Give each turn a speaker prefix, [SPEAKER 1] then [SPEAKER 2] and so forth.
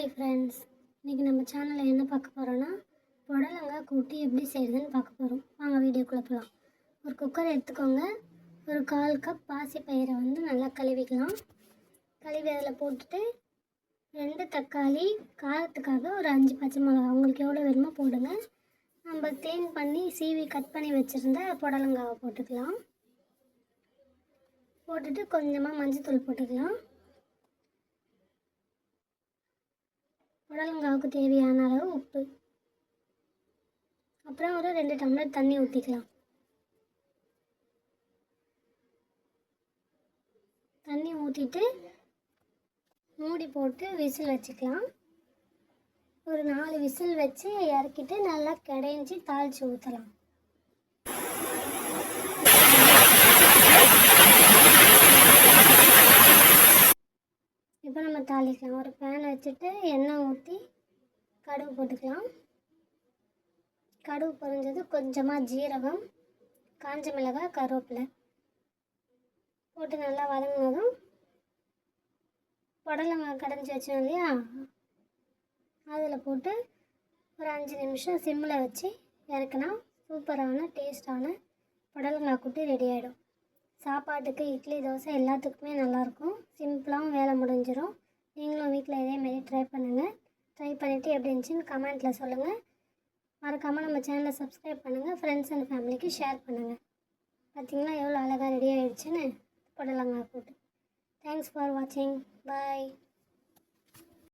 [SPEAKER 1] Hi friends, இன்றைக்கி நம்ம சேனலில் என்ன பார்க்க போகிறோன்னா புடலங்காய் கூட்டு எப்படி செய்கிறதுன்னு பார்க்க போகிறோம். வாங்க வீடியோக்குள்ளே போகலாம். ஒரு குக்கர் எடுத்துக்கோங்க. ஒரு 1/4 கப் பாசிப்பயிரை நல்லா கழுவிக்கலாம். கழுவி அதில் போட்டுட்டு 2 தக்காளி, காரத்துக்காக ஒரு 5 பச்சை மிளகாய் உங்களுக்கு எவ்வளோ வேணுமோ போடுங்க. நம்ம க்ளீன் பண்ணி சீவி கட் பண்ணி வச்சுருந்த புடலங்காவை போட்டுக்கலாம். போட்டுட்டு கொஞ்சமாக மஞ்சள்தூள் போட்டுக்கலாம். புடலங்காவுக்கு தேவையான அளவு உப்பு, அப்புறம் ஒரு 2 டம்ளர் தண்ணி ஊற்றிக்கலாம். தண்ணி ஊற்றிட்டு மூடி போட்டு விசில் வச்சுக்கலாம். ஒரு 4 விசில் வச்சு இறக்கிட்டு நல்லா கடைஞ்சி தாளித்து ஊற்றலாம். இப்போ நம்ம தாளிக்கலாம். ஒரு பேன் வச்சுட்டு எண்ணெய் ஊற்றி கடுகு போட்டுக்கலாம். கடுகு பொரிஞ்சது கொஞ்சமாக ஜீரகம், காஞ்ச மிளகாய், கருவேப்பிலை போட்டு நல்லா வதங்கினதும் புடலங்காய் கடைஞ்சி வச்சோம் இல்லையா, அதில் போட்டு ஒரு 5 நிமிஷம் சிம்மில் வச்சு இறக்குனா சூப்பரான டேஸ்டான புடலங்காய் கூட்டு ரெடி ஆகிடும். சாப்பாட்டுக்கு, இட்லி, தோசை எல்லாத்துக்குமே நல்லாயிருக்கும். சிம்பிளாகவும் வேலை முடிஞ்சிடும். நீங்களும் வீட்டில் இதேமாரி ட்ரை பண்ணுங்கள். ட்ரை பண்ணிவிட்டு எப்படி இருந்துச்சுன்னு கமெண்ட்டில் சொல்லுங்கள். மறக்காமல் நம்ம சேனலை சப்ஸ்கிரைப் பண்ணுங்கள். ஃப்ரெண்ட்ஸ் அண்ட் ஃபேமிலிக்கு ஷேர் பண்ணுங்கள். பார்த்திங்கன்னா எவ்வளோ அழகாக ரெடி ஆகிடுச்சுன்னு புடலங்காய் கூட்டு. தேங்க்ஸ் ஃபார் வாட்சிங். பாய்.